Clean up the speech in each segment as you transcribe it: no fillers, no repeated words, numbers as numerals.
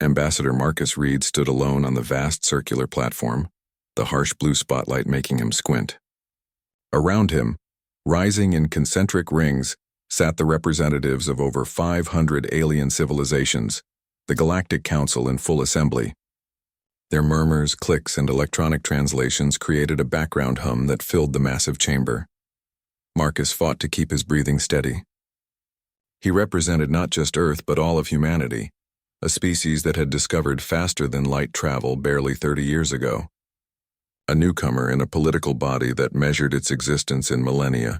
Ambassador Marcus Reed stood alone on the vast circular platform, the harsh blue spotlight making him squint. Around him, rising in concentric rings, sat the representatives of over 500 alien civilizations, the Galactic Council in full assembly. Their murmurs, clicks, and electronic translations created a background hum that filled the massive chamber. Marcus fought to keep his breathing steady. He represented not just Earth but all of humanity, a species that had discovered faster than light travel barely 30 years ago. A newcomer in a political body that measured its existence in millennia.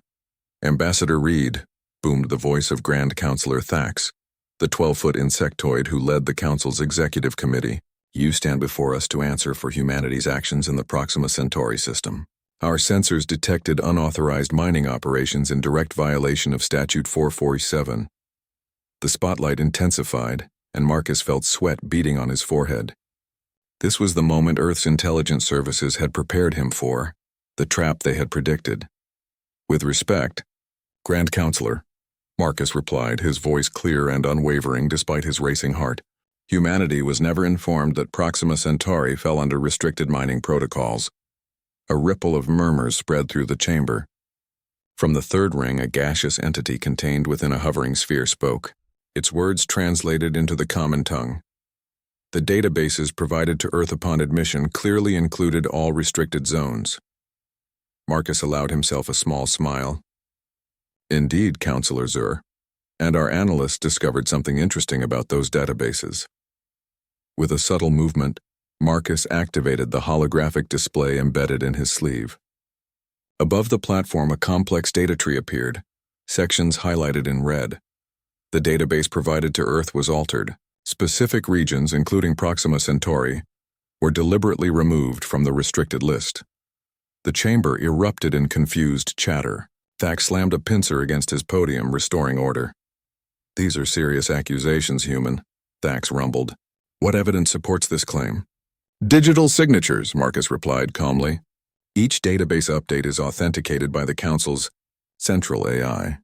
Ambassador Reed, boomed the voice of Grand Counselor Thax, the 12-foot insectoid who led the Council's executive committee. You stand before us to answer for humanity's actions in the Proxima Centauri system. Our sensors detected unauthorized mining operations in direct violation of Statute 447. The spotlight intensified, and Marcus felt sweat beading on his forehead. This was the moment Earth's intelligence services had prepared him for, the trap they had predicted. With respect, Grand Counselor, Marcus replied, his voice clear and unwavering despite his racing heart. Humanity was never informed that Proxima Centauri fell under restricted mining protocols. A ripple of murmurs spread through the chamber. From the third ring, a gaseous entity contained within a hovering sphere spoke, its words translated into the common tongue. The databases provided to Earth upon admission clearly included all restricted zones. Marcus allowed himself a small smile. Indeed, Counselor Zur, and our analysts discovered something interesting about those databases. With a subtle movement, Marcus activated the holographic display embedded in his sleeve. Above the platform, a complex data tree appeared, sections highlighted in red. The database provided to Earth was altered. Specific regions, including Proxima Centauri, were deliberately removed from the restricted list. The chamber erupted in confused chatter. Thax slammed a pincer against his podium, restoring order. These are serious accusations, human, Thax rumbled. What evidence supports this claim? Digital signatures, Marcus replied calmly. Each database update is authenticated by the Council's central AI.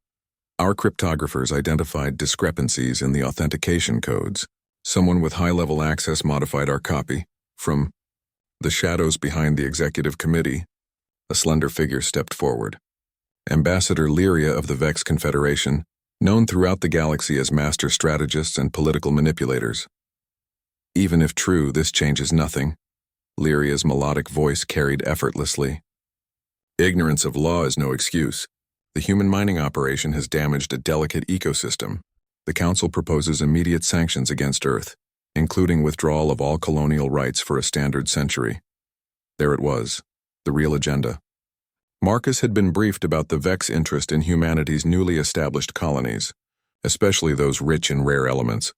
Our cryptographers identified discrepancies in the authentication codes. Someone with high-level access modified our copy. From the shadows behind the executive committee, a slender figure stepped forward. Ambassador Lyria of the Vex Confederation, known throughout the galaxy as master strategists and political manipulators. Even if true, this changes nothing. Lyria's melodic voice carried effortlessly. Ignorance of law is no excuse. The human mining operation has damaged a delicate ecosystem. The Council proposes immediate sanctions against Earth, including withdrawal of all colonial rights for a standard century. There it was, the real agenda. Marcus had been briefed about the Vex interest in humanity's newly established colonies, especially those rich in rare elements.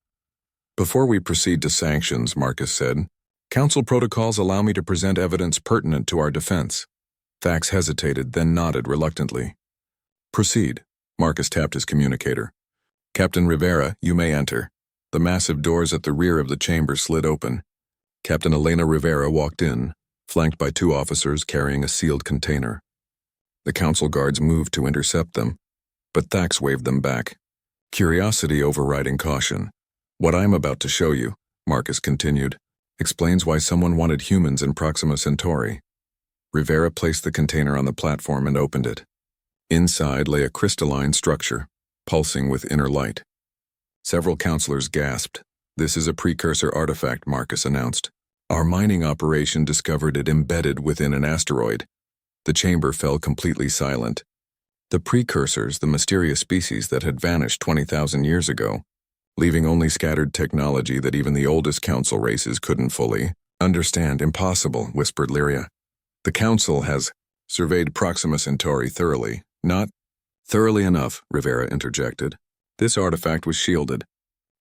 Before we proceed to sanctions, Marcus said, Council protocols allow me to present evidence pertinent to our defense. Thax hesitated, then nodded reluctantly. Proceed, Marcus tapped his communicator. Captain Rivera, you may enter. The massive doors at the rear of the chamber slid open. Captain Elena Rivera walked in, flanked by two officers carrying a sealed container. The Council guards moved to intercept them, but Thax waved them back. Curiosity overriding caution. What I'm about to show you, Marcus continued, explains why someone wanted humans in Proxima Centauri. Rivera placed the container on the platform and opened it. Inside lay a crystalline structure, pulsing with inner light. Several counselors gasped. This is a precursor artifact, Marcus announced. Our mining operation discovered it embedded within an asteroid. The chamber fell completely silent. The precursors, the mysterious species that had vanished 20,000 years ago, leaving only scattered technology that even the oldest Council races couldn't fully understand. Impossible, whispered Lyria. The Council has surveyed Proxima Centauri thoroughly. Not thoroughly enough, Rivera interjected. This artifact was shielded,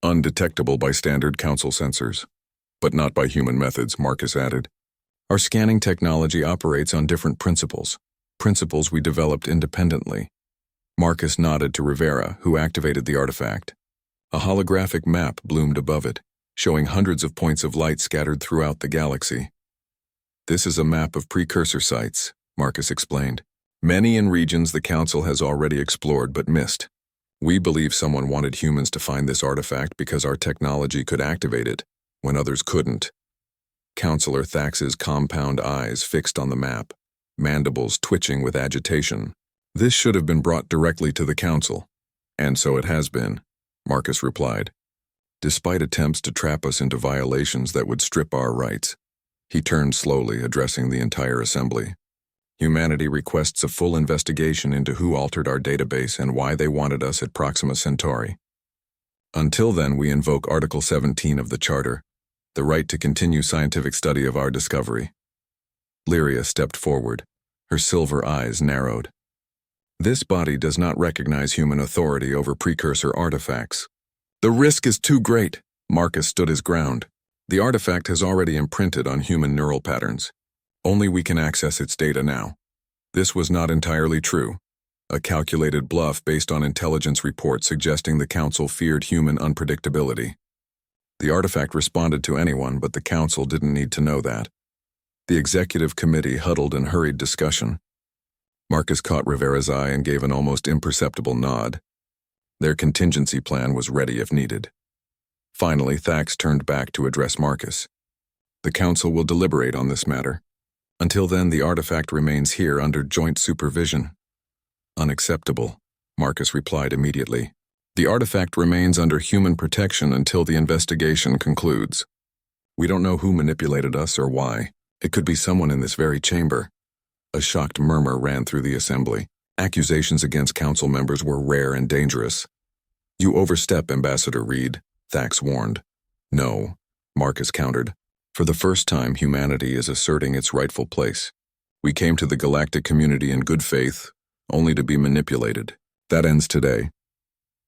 undetectable by standard Council sensors. But not by human methods, Marcus added. Our scanning technology operates on different principles we developed independently. Marcus nodded to Rivera, who activated the artifact. A holographic map bloomed above it, showing hundreds of points of light scattered throughout the galaxy. This is a map of precursor sites, Marcus explained. Many in regions the Council has already explored but missed. We believe someone wanted humans to find this artifact because our technology could activate it, when others couldn't. Counselor Thax's compound eyes fixed on the map, mandibles twitching with agitation. This should have been brought directly to the council. And so it has been, Marcus replied. Despite attempts to trap us into violations that would strip our rights, he turned slowly, addressing the entire assembly. Humanity requests a full investigation into who altered our database and why they wanted us at Proxima Centauri. Until then, we invoke Article 17 of the Charter, the right to continue scientific study of our discovery. Lyria stepped forward, her silver eyes narrowed. This body does not recognize human authority over precursor artifacts. The risk is too great. Marcus stood his ground. The artifact has already imprinted on human neural patterns. Only we can access its data now. This was not entirely true. A calculated bluff based on intelligence reports suggesting the Council feared human unpredictability. The artifact responded to anyone, but the Council didn't need to know that. The executive committee huddled in hurried discussion. Marcus caught Rivera's eye and gave an almost imperceptible nod. Their contingency plan was ready if needed. Finally, Thax turned back to address Marcus. The Council will deliberate on this matter. Until then, the artifact remains here under joint supervision. Unacceptable, Marcus replied immediately. The artifact remains under human protection until the investigation concludes. We don't know who manipulated us or why. It could be someone in this very chamber. A shocked murmur ran through the assembly. Accusations against council members were rare and dangerous. You overstep, Ambassador Reed, Thax warned. No, Marcus countered. For the first time, humanity is asserting its rightful place. We came to the galactic community in good faith, only to be manipulated. That ends today.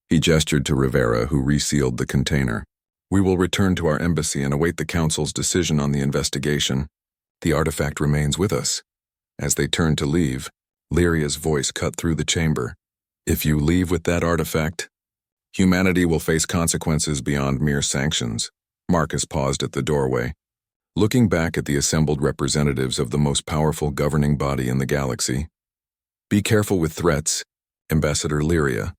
He gestured to Rivera, who resealed the container. We will return to our embassy and await the council's decision on the investigation. The artifact remains with us. As they turned to leave, Lyria's voice cut through the chamber. If you leave with that artifact, humanity will face consequences beyond mere sanctions. Marcus paused at the doorway, looking back at the assembled representatives of the most powerful governing body in the galaxy. Be careful with threats, Ambassador Lyria.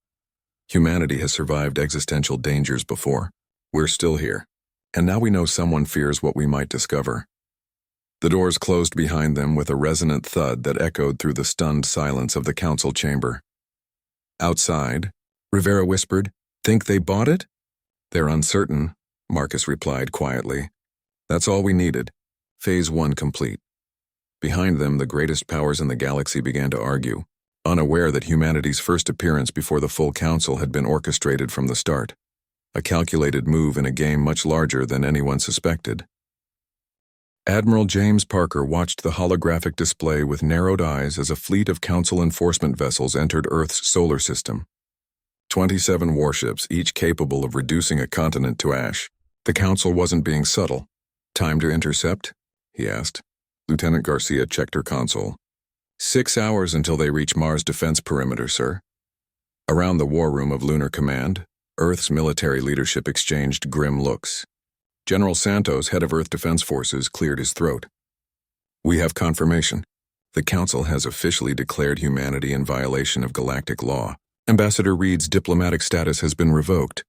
Humanity has survived existential dangers before. We're still here. And now we know someone fears what we might discover. The doors closed behind them with a resonant thud that echoed through the stunned silence of the council chamber. Outside, Rivera whispered, Think they bought it? They're uncertain, Marcus replied quietly. That's all we needed. Phase 1 complete. Behind them, the greatest powers in the galaxy began to argue, unaware that humanity's first appearance before the full council had been orchestrated from the start. A calculated move in a game much larger than anyone suspected. Admiral James Parker watched the holographic display with narrowed eyes as a fleet of council enforcement vessels entered Earth's solar system. 27 warships, each capable of reducing a continent to ash. The council wasn't being subtle. Time to intercept? He asked. Lieutenant Garcia checked her console. 6 hours until they reach Mars' defense perimeter, sir. Around the war room of Lunar Command, Earth's military leadership exchanged grim looks. General Santos, head of Earth Defense Forces, cleared his throat. We have confirmation. The Council has officially declared humanity in violation of galactic law. Ambassador Reed's diplomatic status has been revoked.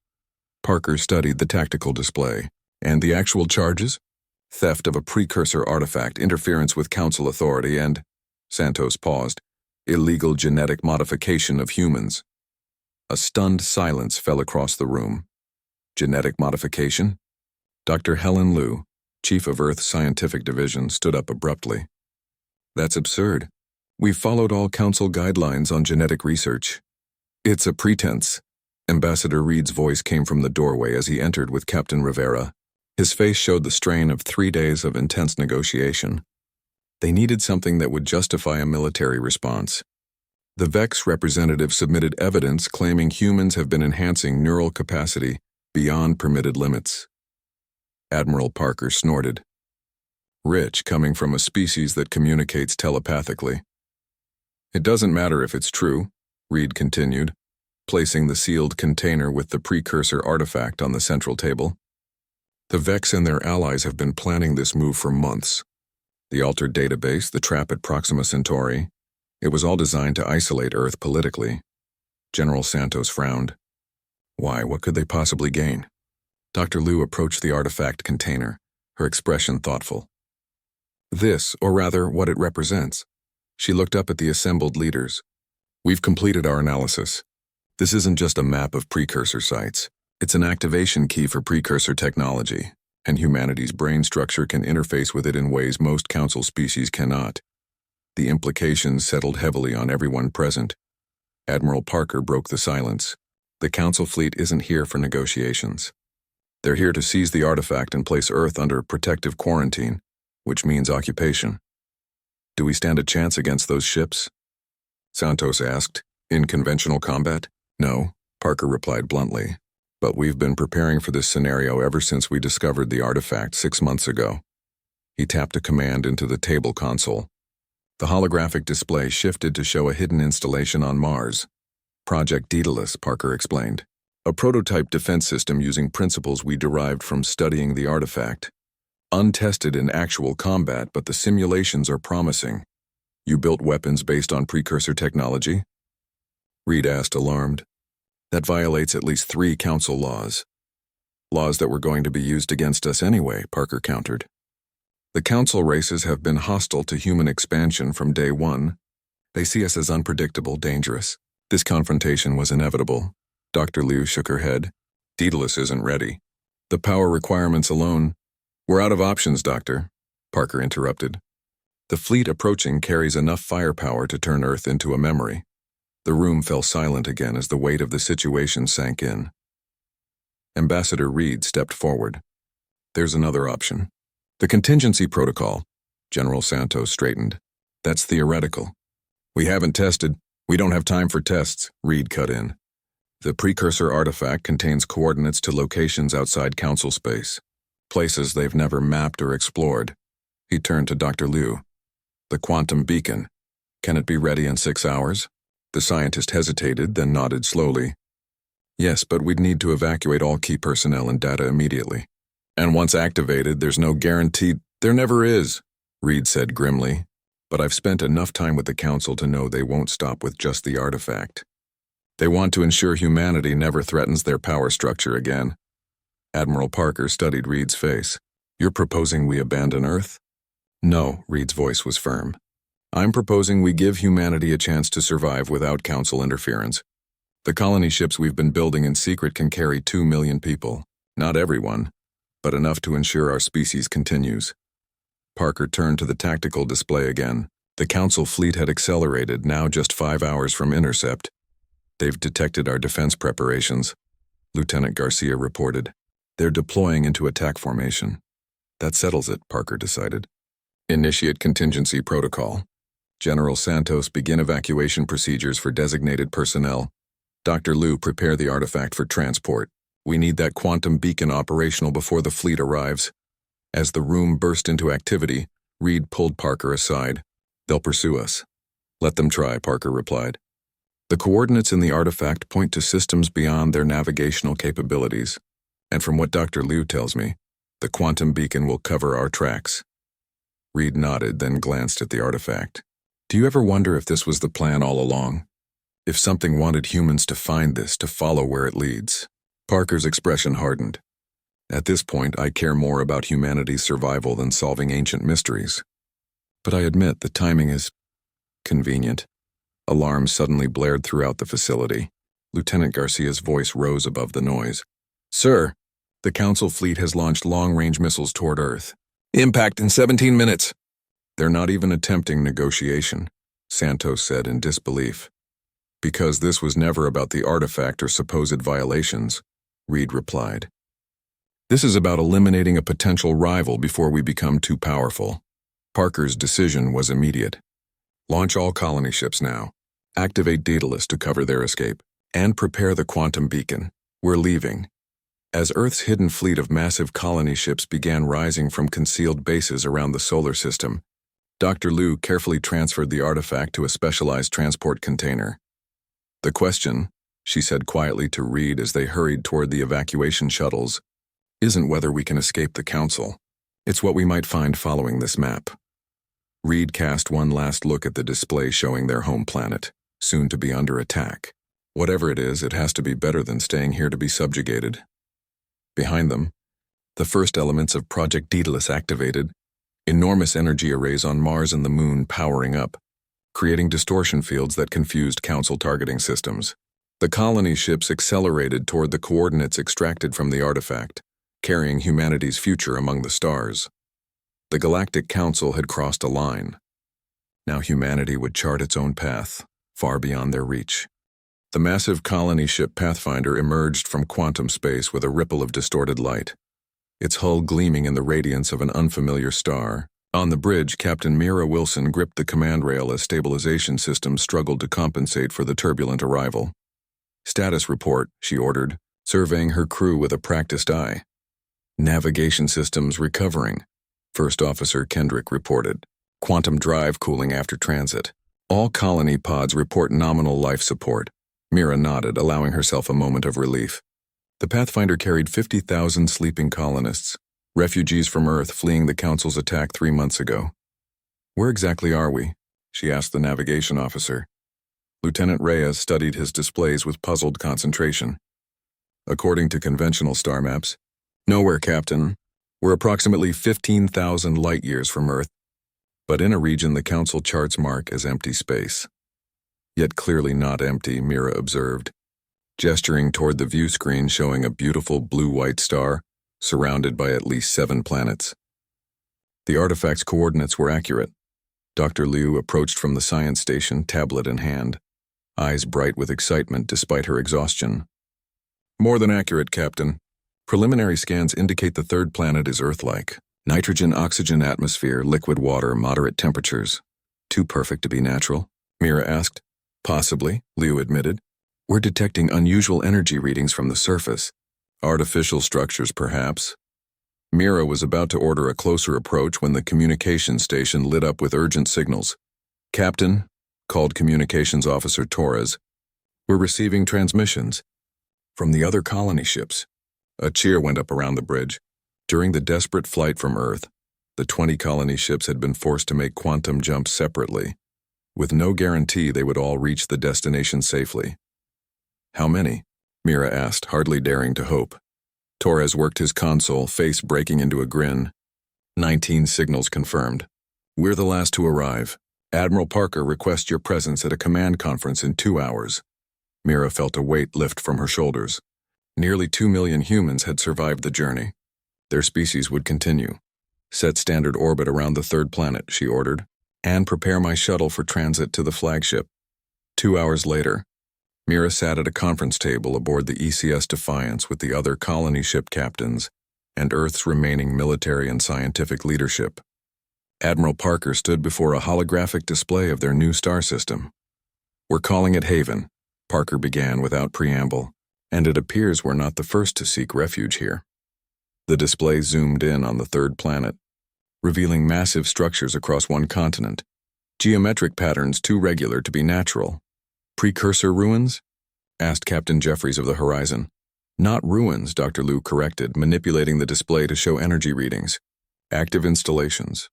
Parker studied the tactical display. And the actual charges? Theft of a precursor artifact, interference with Council authority, and, Santos paused, illegal genetic modification of humans. A stunned silence fell across the room. Genetic modification? Dr. Helen Liu, chief of Earth's scientific division, stood up abruptly. That's absurd. We've followed all council guidelines on genetic research. It's a pretense. Ambassador Reed's voice came from the doorway as he entered with Captain Rivera. His face showed the strain of 3 days of intense negotiation. They needed something that would justify a military response. The Vex representative submitted evidence claiming humans have been enhancing neural capacity beyond permitted limits. Admiral Parker snorted. Rich, coming from a species that communicates telepathically. It doesn't matter if it's true, Reed continued, placing the sealed container with the precursor artifact on the central table. The Vex and their allies have been planning this move for months. The altered database, the trap at Proxima Centauri, it was all designed to isolate Earth politically. General Santos frowned. Why, what could they possibly gain? Dr. Liu approached the artifact container, her expression thoughtful. This, or rather, what it represents. She looked up at the assembled leaders. We've completed our analysis. This isn't just a map of precursor sites. It's an activation key for precursor technology, and humanity's brain structure can interface with it in ways most council species cannot. The implications settled heavily on everyone present. Admiral Parker broke the silence. The council fleet isn't here for negotiations. They're here to seize the artifact and place Earth under protective quarantine, which means occupation. Do we stand a chance against those ships? Santos asked. In conventional combat? No, Parker replied bluntly. But we've been preparing for this scenario ever since we discovered the artifact 6 months ago. He tapped a command into the table console. The holographic display shifted to show a hidden installation on Mars. Project Daedalus, Parker explained. A prototype defense system using principles we derived from studying the artifact. Untested in actual combat, but the simulations are promising. You built weapons based on precursor technology? Reed asked, alarmed. That violates at least 3 council laws. Laws that were going to be used against us anyway, Parker countered. The council races have been hostile to human expansion from day one. They see us as unpredictable, dangerous. This confrontation was inevitable. Dr. Liu shook her head. Daedalus isn't ready. The power requirements alone. We're out of options, Doctor, Parker interrupted. The fleet approaching carries enough firepower to turn Earth into a memory. The room fell silent again as the weight of the situation sank in. Ambassador Reed stepped forward. There's another option. The contingency protocol. General Santos straightened. That's theoretical. We haven't tested. We don't have time for tests, Reed cut in. The precursor artifact contains coordinates to locations outside council space, places they've never mapped or explored. He turned to Dr. Liu. The quantum beacon. Can it be ready in 6 hours? The scientist hesitated, then nodded slowly. Yes, but we'd need to evacuate all key personnel and data immediately. And once activated, there's no guarantee. There never is, Reed said grimly. But I've spent enough time with the council to know they won't stop with just the artifact. They want to ensure humanity never threatens their power structure again. Admiral Parker studied Reed's face. You're proposing we abandon Earth? No, Reed's voice was firm. I'm proposing we give humanity a chance to survive without council interference. The colony ships we've been building in secret can carry 2 million people. Not everyone, but enough to ensure our species continues. Parker turned to the tactical display again. The council fleet had accelerated, now just 5 hours from intercept. They've detected our defense preparations, Lieutenant Garcia reported. They're deploying into attack formation. That settles it, Parker decided. Initiate contingency protocol. General Santos, begin evacuation procedures for designated personnel. Dr. Liu, prepare the artifact for transport. We need that quantum beacon operational before the fleet arrives. As the room burst into activity, Reed pulled Parker aside. They'll pursue us. Let them try, Parker replied. The coordinates in the artifact point to systems beyond their navigational capabilities. And from what Dr. Liu tells me, the quantum beacon will cover our tracks. Reed nodded, then glanced at the artifact. Do you ever wonder if this was the plan all along? If something wanted humans to find this, to follow where it leads? Parker's expression hardened. At this point, I care more about humanity's survival than solving ancient mysteries. But I admit the timing is convenient. Alarms suddenly blared throughout the facility. Lieutenant Garcia's voice rose above the noise. Sir, the council fleet has launched long-range missiles toward Earth. Impact in 17 minutes. They're not even attempting negotiation, Santos said in disbelief. Because this was never about the artifact or supposed violations, Reed replied. This is about eliminating a potential rival before we become too powerful. Parker's decision was immediate. Launch all colony ships now. Activate Daedalus to cover their escape. And prepare the quantum beacon. We're leaving. As Earth's hidden fleet of massive colony ships began rising from concealed bases around the solar system, Dr. Liu carefully transferred the artifact to a specialized transport container. The question, she said quietly to Reed as they hurried toward the evacuation shuttles, isn't whether we can escape the council. It's what we might find following this map. Reed cast one last look at the display showing their home planet, soon to be under attack. Whatever it is, it has to be better than staying here to be subjugated. Behind them, the first elements of Project Daedalus activated, enormous energy arrays on Mars and the Moon powering up, creating distortion fields that confused Council targeting systems. The colony ships accelerated toward the coordinates extracted from the artifact, carrying humanity's future among the stars. The Galactic Council had crossed a line. Now humanity would chart its own path, far beyond their reach. The massive colony ship Pathfinder emerged from quantum space with a ripple of distorted light, its hull gleaming in the radiance of an unfamiliar star. On the bridge, Captain Mira Wilson gripped the command rail as stabilization systems struggled to compensate for the turbulent arrival. "Status report," she ordered, surveying her crew with a practiced eye. "Navigation systems recovering," First Officer Kendrick reported. "Quantum drive cooling after transit. All colony pods report nominal life support." Mira nodded, allowing herself a moment of relief. The Pathfinder carried 50,000 sleeping colonists, refugees from Earth fleeing the Council's attack 3 months ago. "Where exactly are we?" she asked the navigation officer. Lieutenant Reyes studied his displays with puzzled concentration. "According to conventional star maps, nowhere, Captain. We're approximately 15,000 light-years from Earth, but in a region the Council charts mark as empty space." "Yet clearly not empty," Mira observed, gesturing toward the view screen showing a beautiful blue-white star surrounded by at least 7 planets. The artifact's coordinates were accurate. Dr. Liu approached from the science station, tablet in hand, eyes bright with excitement despite her exhaustion. "More than accurate, Captain. Preliminary scans indicate the third planet is Earth-like. Nitrogen-oxygen atmosphere, liquid water, moderate temperatures. Too perfect to be natural?" Mira asked. "Possibly," Liu admitted. "We're detecting unusual energy readings from the surface. Artificial structures, perhaps." Mira was about to order a closer approach when the communications station lit up with urgent signals. "Captain," called Communications Officer Torres, "we're receiving transmissions from the other colony ships." A cheer went up around the bridge. During the desperate flight from Earth, the 20 colony ships had been forced to make quantum jumps separately, with no guarantee they would all reach the destination safely. "How many?" Mira asked, hardly daring to hope. Torres worked his console, face breaking into a grin. 19 signals confirmed. "We're the last to arrive. Admiral Parker requests your presence at a command conference in 2 hours." Mira felt a weight lift from her shoulders. Nearly 2 million humans had survived the journey. Their species would continue. "Set standard orbit around the third planet," she ordered, "and prepare my shuttle for transit to the flagship." 2 hours later, Mira sat at a conference table aboard the ECS Defiance with the other colony ship captains and Earth's remaining military and scientific leadership. Admiral Parker stood before a holographic display of their new star system. "We're calling it Haven," Parker began without preamble, "and it appears we're not the first to seek refuge here." The display zoomed in on the third planet, revealing massive structures across one continent, geometric patterns too regular to be natural. "Precursor ruins?" asked Captain Jeffries of the horizon. "Not ruins," Dr. Liu corrected, manipulating the display to show energy readings. "Active installations.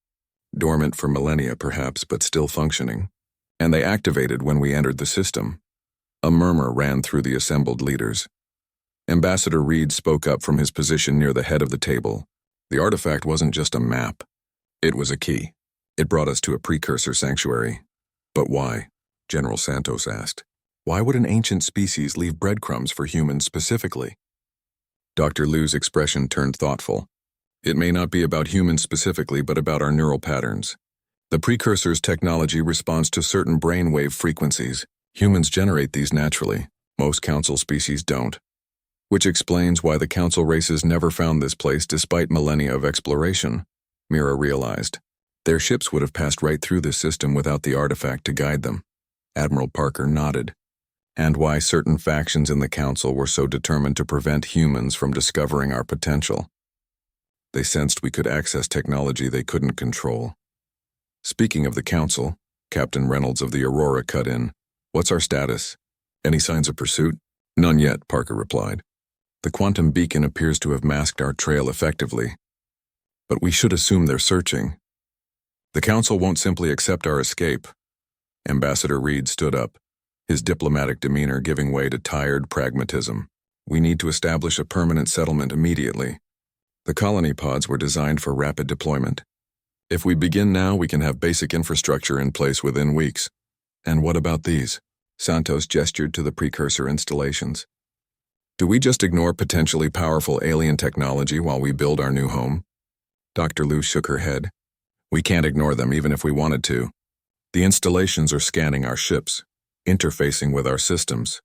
Dormant for millennia, perhaps, but still functioning. And they activated when we entered the system." A murmur ran through the assembled leaders. Ambassador Reed spoke up from his position near the head of the table. "The artifact wasn't just a map. It was a key. It brought us to a precursor sanctuary." "But why?" General Santos asked. "Why would an ancient species leave breadcrumbs for humans specifically?" Dr. Liu's expression turned thoughtful. "It may not be about humans specifically, but about our neural patterns. The precursor's technology responds to certain brainwave frequencies. Humans generate these naturally. Most Council species don't. Which explains why the Council races never found this place despite millennia of exploration," Mira realized. "Their ships would have passed right through this system without the artifact to guide them." Admiral Parker nodded. "And why certain factions in the Council were so determined to prevent humans from discovering our potential. They sensed we could access technology they couldn't control." "Speaking of the Council," Captain Reynolds of the Aurora cut in, "what's our status? Any signs of pursuit?" "None yet," Parker replied. "The quantum beacon appears to have masked our trail effectively. But we should assume they're searching. The Council won't simply accept our escape." Ambassador Reed stood up, his diplomatic demeanor giving way to tired pragmatism. We need to establish a permanent settlement immediately. The colony pods were designed for rapid deployment. If we begin now, we can have basic infrastructure in place within weeks. And what about these? Santos gestured to the precursor installations. Do we just ignore potentially powerful alien technology while we build our new home? Dr. Liu shook her head. We can't ignore them even if we wanted to. The installations are scanning our ships, interfacing with our systems.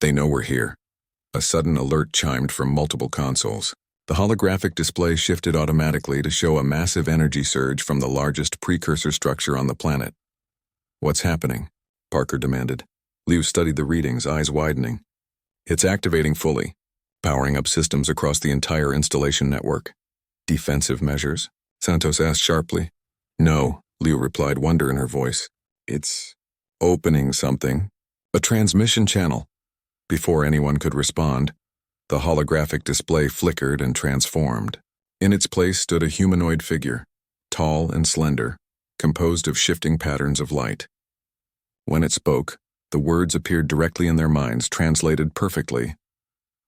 They know we're here. A sudden alert chimed from multiple consoles. The holographic display shifted automatically to show a massive energy surge from the largest precursor structure on the planet. What's happening? Parker demanded. Liu studied the readings, eyes widening. It's activating fully, powering up systems across the entire installation network. Defensive measures? Santos asked sharply. No, Liu replied, wonder in her voice. It's opening something. A transmission channel. Before anyone could respond, the holographic display flickered and transformed. In its place stood a humanoid figure, tall and slender, composed of shifting patterns of light. When it spoke, the words appeared directly in their minds, translated perfectly.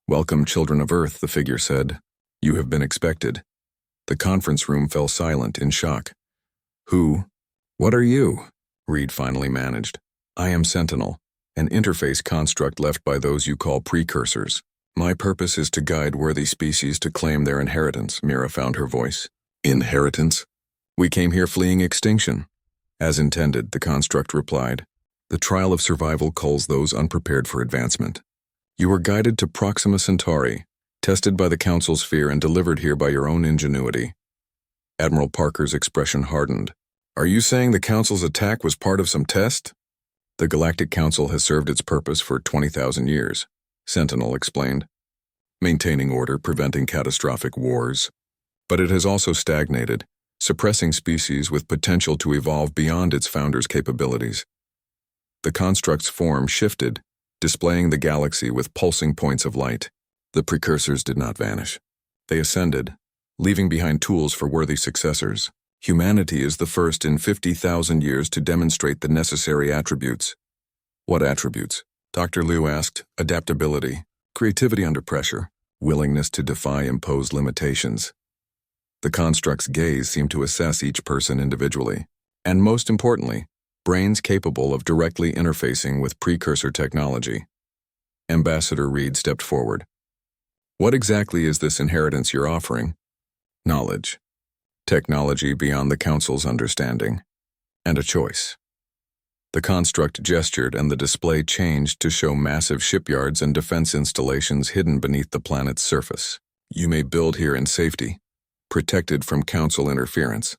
Welcome, children of Earth, the figure said. You have been expected. The conference room fell silent in shock. Who? What are you? Reed finally managed. I am Sentinel, an interface construct left by those you call precursors. My purpose is to guide worthy species to claim their inheritance, Mira found her voice. Inheritance? We came here fleeing extinction. As intended, the construct replied. The trial of survival culls those unprepared for advancement. You were guided to Proxima Centauri, tested by the Council's fear and delivered here by your own ingenuity. Admiral Parker's expression hardened. Are you saying the Council's attack was part of some test? The Galactic Council has served its purpose for 20,000 years, Sentinel explained. Maintaining order, preventing catastrophic wars. But it has also stagnated, suppressing species with potential to evolve beyond its founder's capabilities. The construct's form shifted, displaying the galaxy with pulsing points of light. The precursors did not vanish. They ascended, leaving behind tools for worthy successors. Humanity is the first in 50,000 years to demonstrate the necessary attributes. What attributes? Dr. Liu asked. Adaptability, creativity under pressure, willingness to defy imposed limitations. The construct's gaze seemed to assess each person individually. And most importantly, brains capable of directly interfacing with precursor technology. Ambassador Reed stepped forward. What exactly is this inheritance you're offering? Knowledge. Technology beyond the Council's understanding. And a choice. The construct gestured and the display changed to show massive shipyards and defense installations hidden beneath the planet's surface. You may build here in safety, protected from Council interference.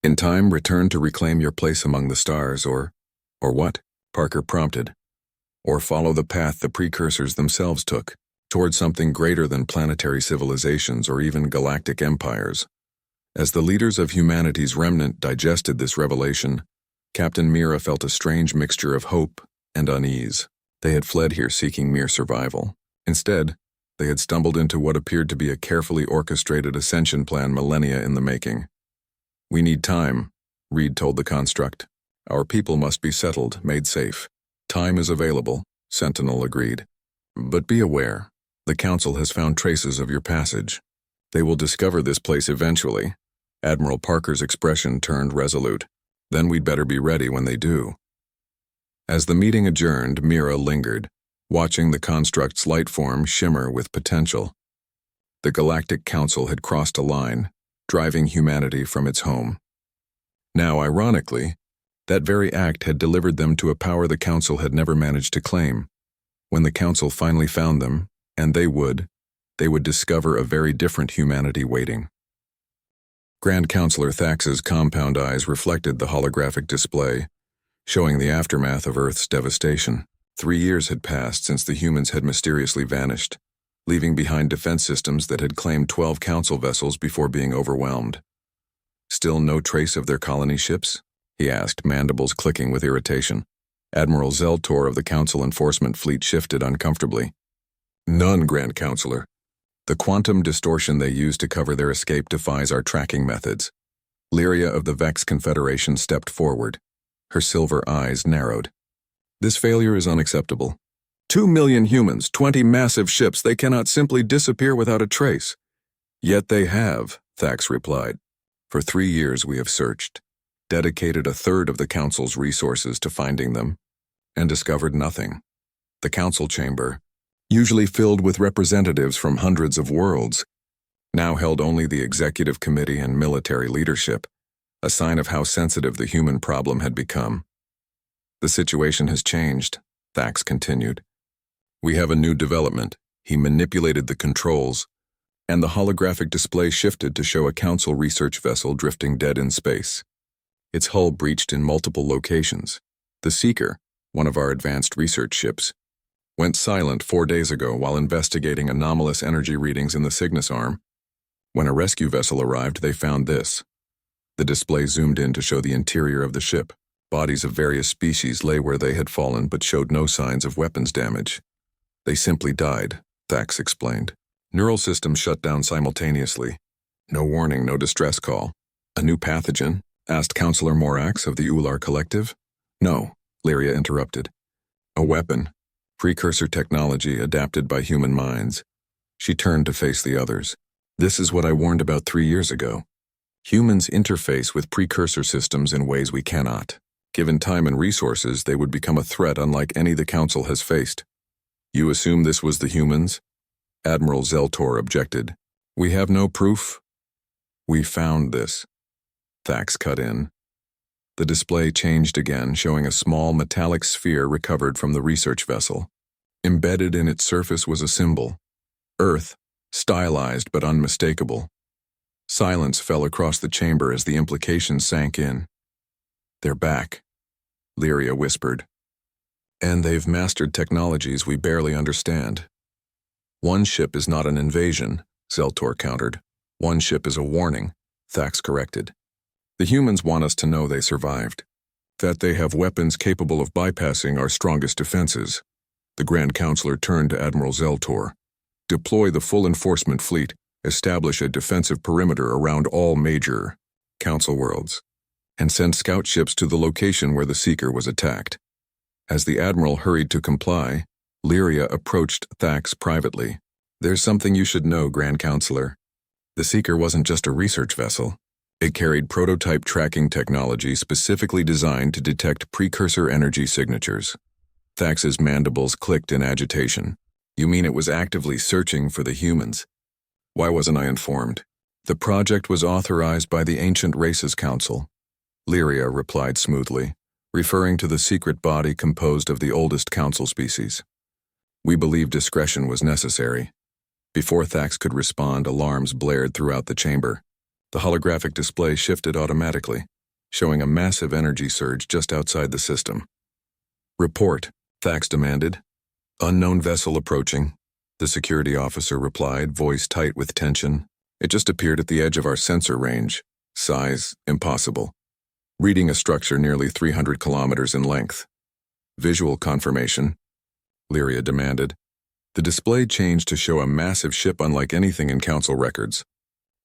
In time, return to reclaim your place among the stars, or what? Parker prompted. Or follow the path the precursors themselves took, toward something greater than planetary civilizations or even galactic empires. As the leaders of humanity's remnant digested this revelation, Captain Mira felt a strange mixture of hope and unease. They had fled here seeking mere survival. Instead, they had stumbled into what appeared to be a carefully orchestrated ascension plan millennia in the making. We need time, Reed told the construct. Our people must be settled, made safe. Time is available, Sentinel agreed. But be aware, the Council has found traces of your passage. They will discover this place eventually. Admiral Parker's expression turned resolute. Then we'd better be ready when they do. As the meeting adjourned, Mira lingered, watching the construct's light form shimmer with potential. The Galactic Council had crossed a line, driving humanity from its home. Now, ironically, that very act had delivered them to a power the Council had never managed to claim. When the Council finally found them, and they would discover a very different humanity waiting. Grand Counselor Thax's compound eyes reflected the holographic display, showing the aftermath of Earth's devastation. 3 years had passed since the humans had mysteriously vanished, leaving behind defense systems that had claimed 12 Council vessels before being overwhelmed. Still no trace of their colony ships? He asked, mandibles clicking with irritation. Admiral Zeltor of the Council Enforcement Fleet shifted uncomfortably. None, Grand Counselor. The quantum distortion they use to cover their escape defies our tracking methods. Lyria of the Vex Confederation stepped forward. Her silver eyes narrowed. This failure is unacceptable. 2 million humans, 20 massive ships, they cannot simply disappear without a trace. Yet they have, Thax replied. For 3 years we have searched, dedicated a third of the Council's resources to finding them, and discovered nothing. The Council chamber, usually filled with representatives from hundreds of worlds, now held only the executive committee and military leadership, a sign of how sensitive the human problem had become. The situation has changed, Thax continued. We have a new development. He manipulated the controls, and the holographic display shifted to show a Council research vessel drifting dead in space. Its hull breached in multiple locations. The Seeker, one of our advanced research ships, went silent 4 days ago while investigating anomalous energy readings in the Cygnus arm. When a rescue vessel arrived, they found this. The display zoomed in to show the interior of the ship. Bodies of various species lay where they had fallen but showed no signs of weapons damage. They simply died, Thax explained. Neural systems shut down simultaneously. No warning, no distress call. A new pathogen? Asked Counselor Morax of the Ular Collective. No, Lyria interrupted. A weapon. Precursor technology adapted by human minds. She turned to face the others. This is what I warned about 3 years ago. Humans interface with precursor systems in ways we cannot. Given time and resources, they would become a threat unlike any the Council has faced. You assume this was the humans? Admiral Zeltor objected. We have no proof. We found this. Thax cut in. The display changed again, showing a small metallic sphere recovered from the research vessel. Embedded in its surface was a symbol. Earth, stylized but unmistakable. Silence fell across the chamber as the implications sank in. They're back, Lyria whispered. And they've mastered technologies we barely understand. One ship is not an invasion, Zeltor countered. One ship is a warning, Thax corrected. The humans want us to know they survived, that they have weapons capable of bypassing our strongest defenses. The Grand Counselor turned to Admiral Zeltor. Deploy the full enforcement fleet, establish a defensive perimeter around all major Council worlds, and send scout ships to the location where the Seeker was attacked. As the Admiral hurried to comply, Lyria approached Thax privately. There's something you should know, Grand Counselor. The Seeker wasn't just a research vessel. It carried prototype tracking technology specifically designed to detect precursor energy signatures. Thax's mandibles clicked in agitation. You mean it was actively searching for the humans? Why wasn't I informed? The project was authorized by the Ancient Races Council, Lyria replied smoothly, referring to the secret body composed of the oldest council species. We believe discretion was necessary. Before Thax could respond, alarms blared throughout the chamber. The holographic display shifted automatically, showing a massive energy surge just outside the system. Report, Thax demanded. Unknown vessel approaching, the security officer replied, voice tight with tension. It just appeared at the edge of our sensor range. Size, impossible. Reading a structure nearly 300 kilometers in length. Visual confirmation, Lyria demanded. The display changed to show a massive ship unlike anything in Council records.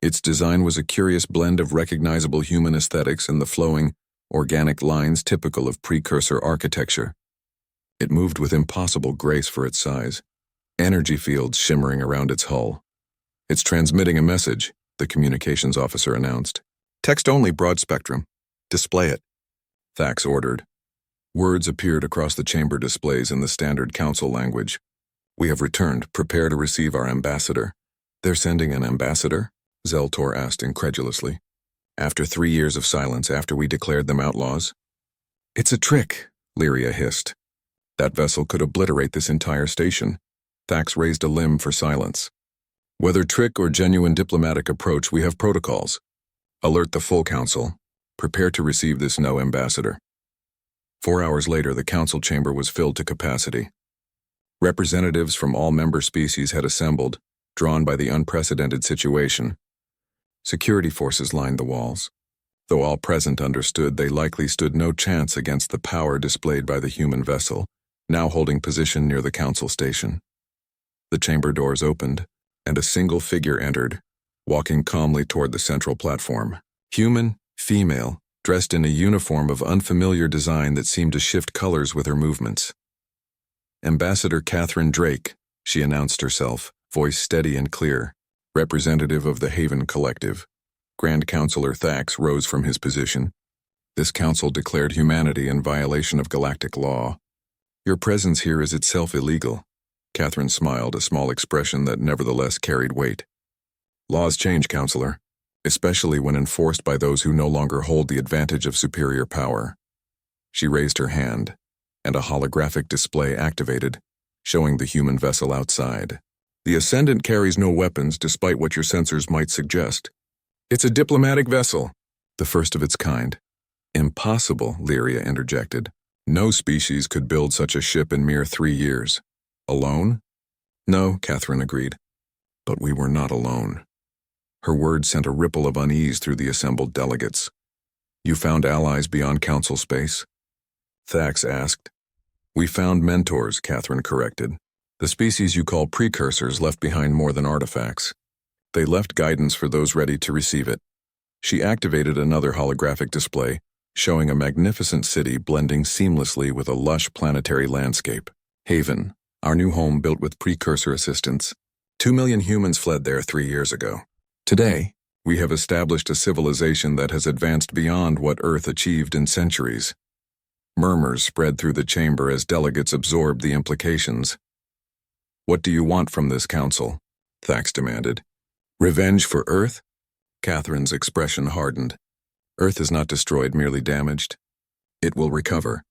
Its design was a curious blend of recognizable human aesthetics and the flowing, organic lines typical of precursor architecture. It moved with impossible grace for its size, energy fields shimmering around its hull. It's transmitting a message, the communications officer announced. Text-only broad spectrum. Display it, Thax ordered. Words appeared across the chamber displays in the standard Council language. We have returned. Prepare to receive our ambassador. They're sending an ambassador? Zeltor asked incredulously. After 3 years of silence, after we declared them outlaws? It's a trick, Lyria hissed. That vessel could obliterate this entire station. Thax raised a limb for silence. Whether trick or genuine diplomatic approach, we have protocols. Alert the full Council. Prepare to receive this no ambassador. 4 hours later, the Council chamber was filled to capacity. Representatives from all member species had assembled, drawn by the unprecedented situation. Security forces lined the walls. Though all present understood they likely stood no chance against the power displayed by the human vessel, now holding position near the Council station. The chamber doors opened, and a single figure entered, walking calmly toward the central platform. Human, female, dressed in a uniform of unfamiliar design that seemed to shift colors with her movements. Ambassador Catherine Drake, she announced herself, voice steady and clear, representative of the Haven Collective. Grand Counselor Thax rose from his position. This council declared humanity in violation of galactic law. Your presence here is itself illegal. Catherine smiled, a small expression that nevertheless carried weight. Laws change, Counselor, especially when enforced by those who no longer hold the advantage of superior power. She raised her hand, and a holographic display activated, showing the human vessel outside. The Ascendant carries no weapons despite what your sensors might suggest. It's a diplomatic vessel, the first of its kind. Impossible, Lyria interjected. No species could build such a ship in mere 3 years. Alone? No, Catherine agreed. But we were not alone. Her words sent a ripple of unease through the assembled delegates. You found allies beyond council space? Thax asked. We found mentors, Catherine corrected. The species you call precursors left behind more than artifacts. They left guidance for those ready to receive it. She activated another holographic display, showing a magnificent city blending seamlessly with a lush planetary landscape. Haven, our new home built with precursor assistance. 2 million humans fled there 3 years ago. Today, we have established a civilization that has advanced beyond what Earth achieved in centuries. Murmurs spread through the chamber as delegates absorbed the implications. What do you want from this council? Thax demanded. Revenge for Earth? Catherine's expression hardened. Earth is not destroyed, merely damaged. It will recover.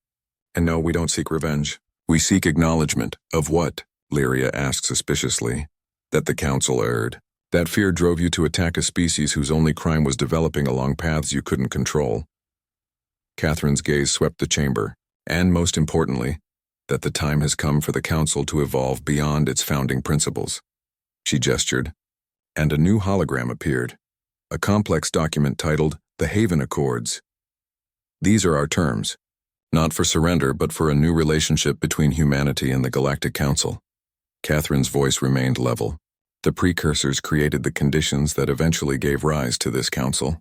And no, we don't seek revenge. We seek acknowledgement. Of what? Lyria asked suspiciously. That the council erred. That fear drove you to attack a species whose only crime was developing along paths you couldn't control. Catherine's gaze swept the chamber, and most importantly, that the time has come for the council to evolve beyond its founding principles. She gestured, and a new hologram appeared, a complex document titled The Haven Accords. These are our terms, not for surrender but for a new relationship between humanity and the Galactic Council. Catherine's voice remained level. The precursors created the conditions that eventually gave rise to this council.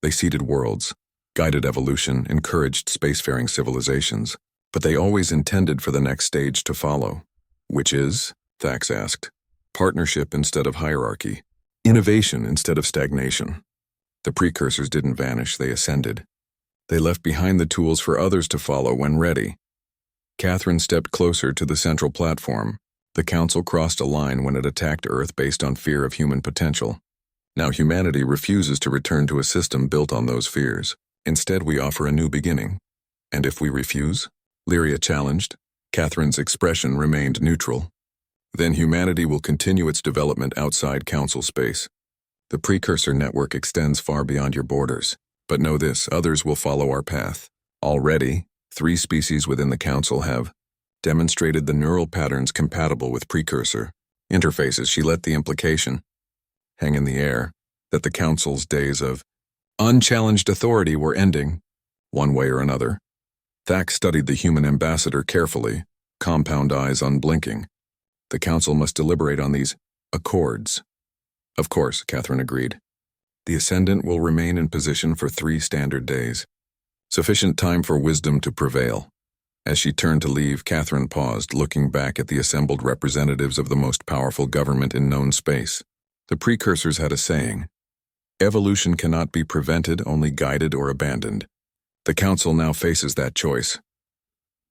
They seeded worlds, guided evolution, encouraged spacefaring civilizations, but they always intended for the next stage to follow. Which is? Thax asked. Partnership instead of hierarchy. Innovation instead of stagnation. The precursors didn't vanish, they ascended. They left behind the tools for others to follow when ready. Catherine stepped closer to the central platform. The council crossed a line when it attacked Earth based on fear of human potential. Now humanity refuses to return to a system built on those fears. Instead, we offer a new beginning. And if we refuse? Lyria challenged. Catherine's expression remained neutral. Then humanity will continue its development outside council space. The precursor network extends far beyond your borders. But know this, others will follow our path. Already, 3 species within the council have demonstrated the neural patterns compatible with precursor interfaces. She let the implication hang in the air that the council's days of unchallenged authority were ending, one way or another. Thax studied the human ambassador carefully, compound eyes unblinking. The council must deliberate on these accords. Of course, Catherine agreed. The Ascendant will remain in position for 3 standard days. Sufficient time for wisdom to prevail. As she turned to leave, Catherine paused, looking back at the assembled representatives of the most powerful government in known space. The precursors had a saying, evolution cannot be prevented, only guided or abandoned. The council now faces that choice.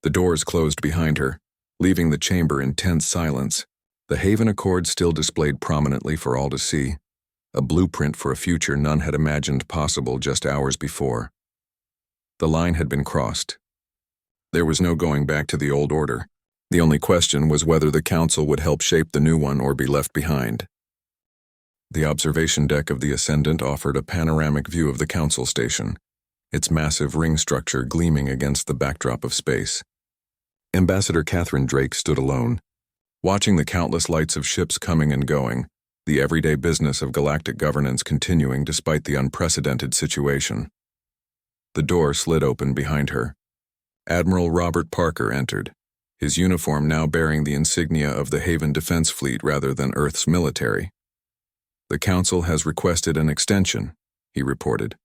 The doors closed behind her, leaving the chamber in tense silence. The Haven Accord still displayed prominently for all to see, a blueprint for a future none had imagined possible just hours before. The line had been crossed. There was no going back to the old order. The only question was whether the council would help shape the new one or be left behind. The observation deck of the Ascendant offered a panoramic view of the council station, its massive ring structure gleaming against the backdrop of space. Ambassador Catherine Drake stood alone, watching the countless lights of ships coming and going, the everyday business of galactic governance continuing despite the unprecedented situation. The door slid open behind her. Admiral Robert Parker entered, his uniform now bearing the insignia of the Haven Defense Fleet rather than Earth's military. The Council has requested an extension, he reported.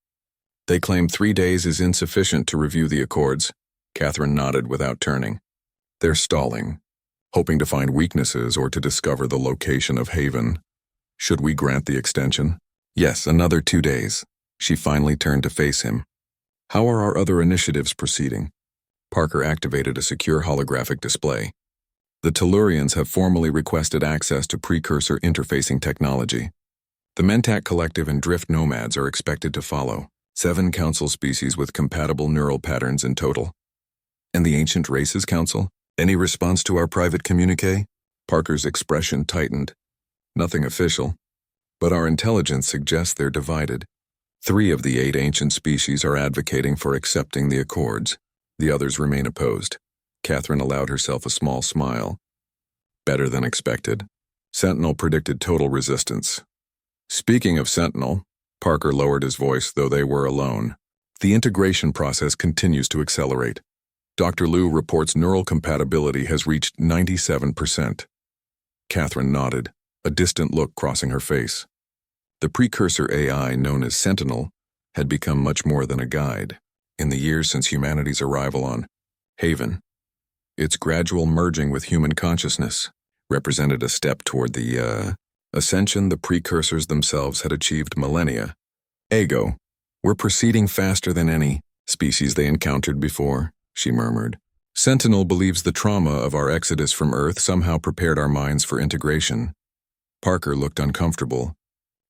They claim 3 days is insufficient to review the accords. Catherine nodded without turning. They're stalling. hoping to find weaknesses or to discover the location of Haven. Should we grant the extension? Yes, another 2 days. She finally turned to face him. How are our other initiatives proceeding? Parker activated a secure holographic display. The Tellurians have formally requested access to precursor interfacing technology. The Mentak Collective and Drift Nomads are expected to follow, 7 Council species with compatible neural patterns in total. And the Ancient Races Council? Any response to our private communique? Parker's expression tightened. Nothing official, but our intelligence suggests they're divided. 3 of the 8 ancient species are advocating for accepting the accords. The others remain opposed. Catherine allowed herself a small smile. Better than expected. Sentinel predicted total resistance. Speaking of Sentinel, Parker lowered his voice, though they were alone. The integration process continues to accelerate. Dr. Liu reports neural compatibility has reached 97%. Catherine nodded, a distant look crossing her face. The precursor AI known as Sentinel had become much more than a guide. In the years since humanity's arrival on Haven, its gradual merging with human consciousness represented a step toward the ascension the precursors themselves had achieved millennia. Ego, we're proceeding faster than any species they encountered before, she murmured. Sentinel believes the trauma of our exodus from Earth somehow prepared our minds for integration. Parker looked uncomfortable,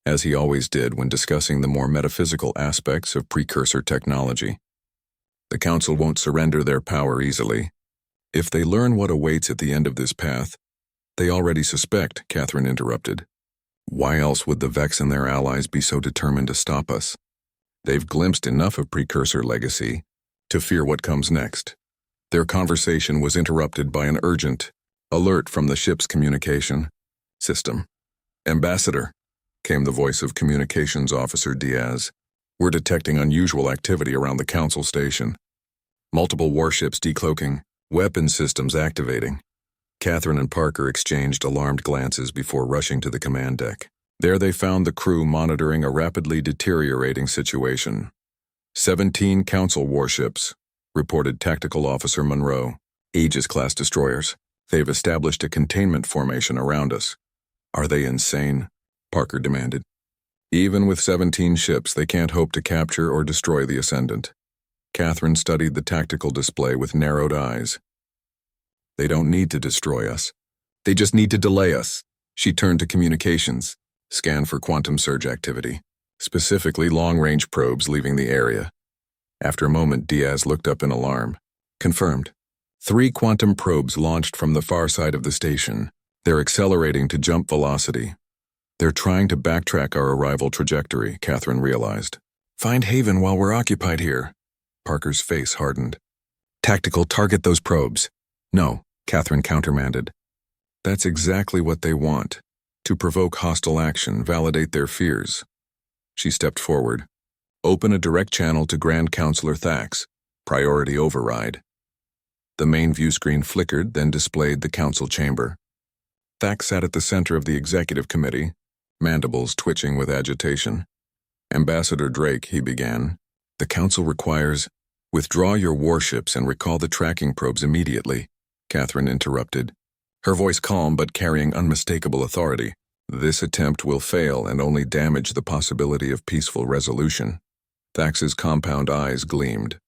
as he always did when discussing the more metaphysical aspects of precursor technology. The Council won't surrender their power easily. If they learn what awaits at the end of this path, they already suspect, Catherine interrupted. Why else would the Vex and their allies be so determined to stop us? They've glimpsed enough of precursor legacy to fear what comes next. Their conversation was interrupted by an urgent alert from the ship's communication system. Ambassador, came the voice of Communications Officer Diaz. We're detecting unusual activity around the Council station. Multiple warships decloaking, weapon systems activating. Catherine and Parker exchanged alarmed glances before rushing to the command deck. There they found the crew monitoring a rapidly deteriorating situation. 17 Council warships, reported Tactical Officer Monroe. Aegis-class destroyers. They've established a containment formation around us. Are they insane? Parker demanded. Even with 17 ships, they can't hope to capture or destroy the Ascendant. Catherine studied the tactical display with narrowed eyes. They don't need to destroy us. They just need to delay us. She turned to communications, scanned for quantum surge activity, specifically long-range probes leaving the area. After a moment, Diaz looked up in alarm. Confirmed. 3 quantum probes launched from the far side of the station. They're accelerating to jump velocity. They're trying to backtrack our arrival trajectory, Catherine realized. Find Haven while we're occupied here. Parker's face hardened. Tactical, target those probes. No, Catherine countermanded. That's exactly what they want. To provoke hostile action, validate their fears. She stepped forward. Open a direct channel to Grand Counselor Thax. Priority override. The main view screen flickered, then displayed the council chamber. Thax sat at the center of the executive committee, mandibles twitching with agitation. Ambassador Drake, he began. The council requires, withdraw your warships and recall the tracking probes immediately, Catherine interrupted, her voice calm but carrying unmistakable authority. This attempt will fail and only damage the possibility of peaceful resolution. Thax's compound eyes gleamed.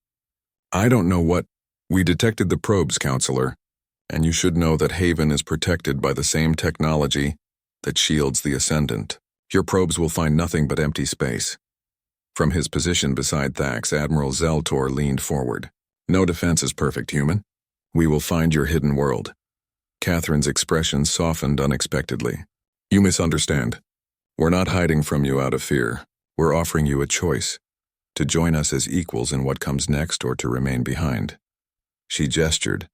I don't know what. We detected the probes, Counselor, and you should know that Haven is protected by the same technology that shields the Ascendant. Your probes will find nothing but empty space. From his position beside Thax, Admiral Zeltor leaned forward. No defense is perfect, human. We will find your hidden world. Catherine's expression softened unexpectedly. You misunderstand. We're not hiding from you out of fear. We're offering you a choice. To join us as equals in what comes next or to remain behind. She gestured,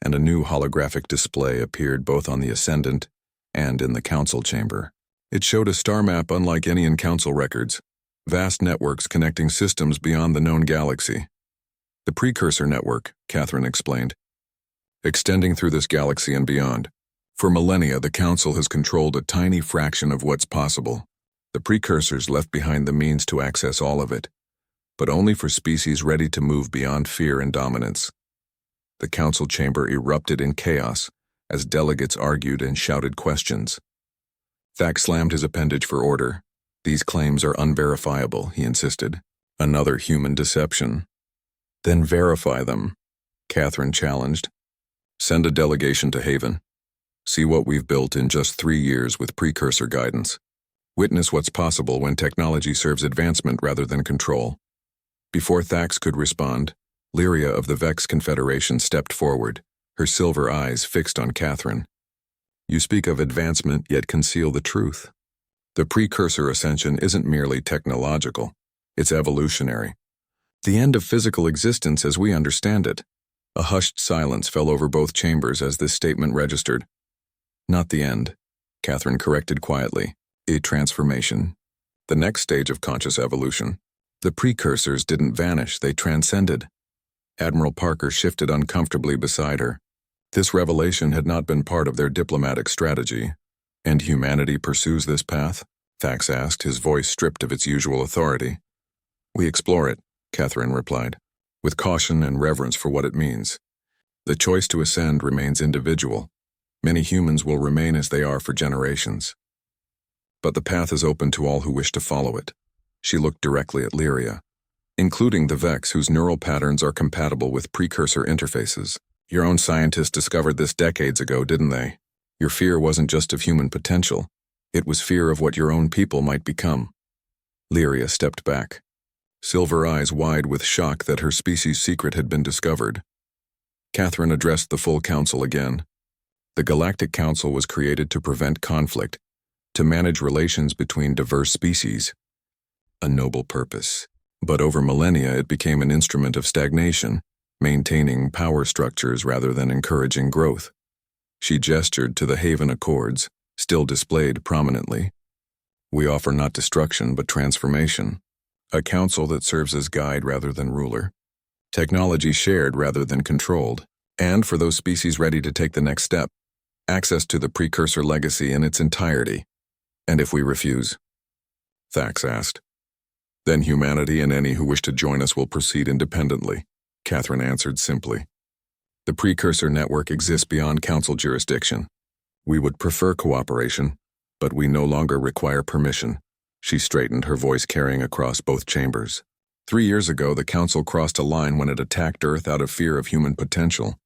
and a new holographic display appeared both on the Ascendant and in the council chamber. It showed a star map unlike any in council records, vast networks connecting systems beyond the known galaxy. The precursor network, Catherine explained, extending through this galaxy and beyond. For millennia, the Council has controlled a tiny fraction of what's possible. The precursors left behind the means to access all of it, but only for species ready to move beyond fear and dominance. The Council chamber erupted in chaos, as delegates argued and shouted questions. Thack slammed his appendage for order. These claims are unverifiable, he insisted. Another human deception. Then verify them, Catherine challenged. Send a delegation to Haven. See what we've built in just 3 years with precursor guidance. Witness what's possible when technology serves advancement rather than control. Before Thax could respond, Lyria of the Vex Confederation stepped forward, her silver eyes fixed on Catherine. You speak of advancement, yet conceal the truth. The precursor ascension isn't merely technological, it's evolutionary. The end of physical existence as we understand it. A hushed silence fell over both chambers as this statement registered. Not the end, Catherine corrected quietly. A transformation. The next stage of conscious evolution. The precursors didn't vanish, they transcended. Admiral Parker shifted uncomfortably beside her. This revelation had not been part of their diplomatic strategy. And humanity pursues this path? Thax asked, his voice stripped of its usual authority. We explore it, Catherine replied, with caution and reverence for what it means. The choice to ascend remains individual. Many humans will remain as they are for generations. But the path is open to all who wish to follow it. She looked directly at Lyria, including the Vex whose neural patterns are compatible with precursor interfaces. Your own scientists discovered this decades ago, didn't they? Your fear wasn't just of human potential. It was fear of what your own people might become. Lyria stepped back, silver eyes wide with shock that her species' secret had been discovered. Catherine addressed the full council again. The Galactic Council was created to prevent conflict, to manage relations between diverse species. A noble purpose. But over millennia it became an instrument of stagnation, maintaining power structures rather than encouraging growth. She gestured to the Haven Accords, still displayed prominently. We offer not destruction but transformation. A council that serves as guide rather than ruler. Technology shared rather than controlled. And for those species ready to take the next step, access to the precursor legacy in its entirety. And if we refuse? Thax asked. Then humanity and any who wish to join us will proceed independently, Catherine answered simply. The precursor network exists beyond council jurisdiction. We would prefer cooperation, but we no longer require permission. She straightened, her voice carrying across both chambers. 3 years ago, the council crossed a line when it attacked Earth out of fear of human potential.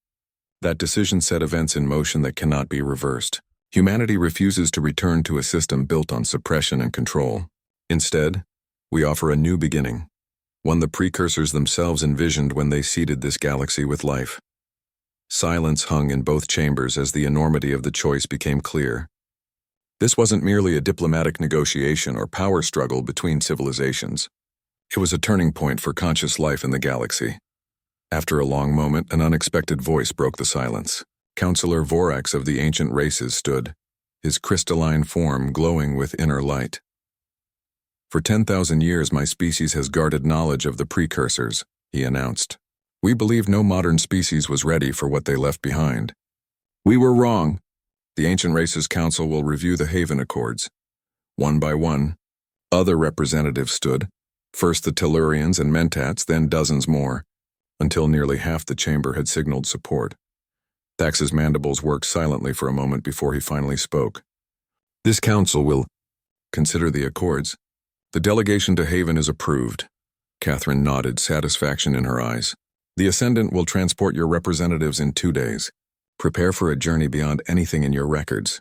That decision set events in motion that cannot be reversed. Humanity refuses to return to a system built on suppression and control. Instead, we offer a new beginning, one the precursors themselves envisioned when they seeded this galaxy with life. Silence hung in both chambers as the enormity of the choice became clear. This wasn't merely a diplomatic negotiation or power struggle between civilizations. It was a turning point for conscious life in the galaxy. After a long moment, an unexpected voice broke the silence. Counselor Vorax of the ancient races stood, his crystalline form glowing with inner light. For 10,000 years my species has guarded knowledge of the precursors, he announced. We believe no modern species was ready for what they left behind. We were wrong. The Ancient Races Council will review the Haven Accords. One by one, other representatives stood, first the Tellurians and Mentats, then dozens more, until nearly half the chamber had signaled support. Thax's mandibles worked silently for a moment before he finally spoke. This council will consider the accords. The delegation to Haven is approved. Catherine nodded, satisfaction in her eyes. The Ascendant will transport your representatives in 2 days. Prepare for a journey beyond anything in your records.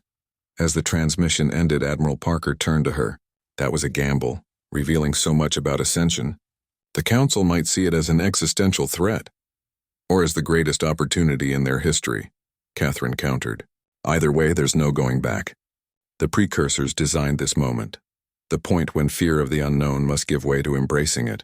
As the transmission ended, Admiral Parker turned to her. That was a gamble, revealing so much about Ascension. The Council might see it as an existential threat, or as the greatest opportunity in their history, Catherine countered. Either way, there's no going back. The precursors designed this moment, the point when fear of the unknown must give way to embracing it.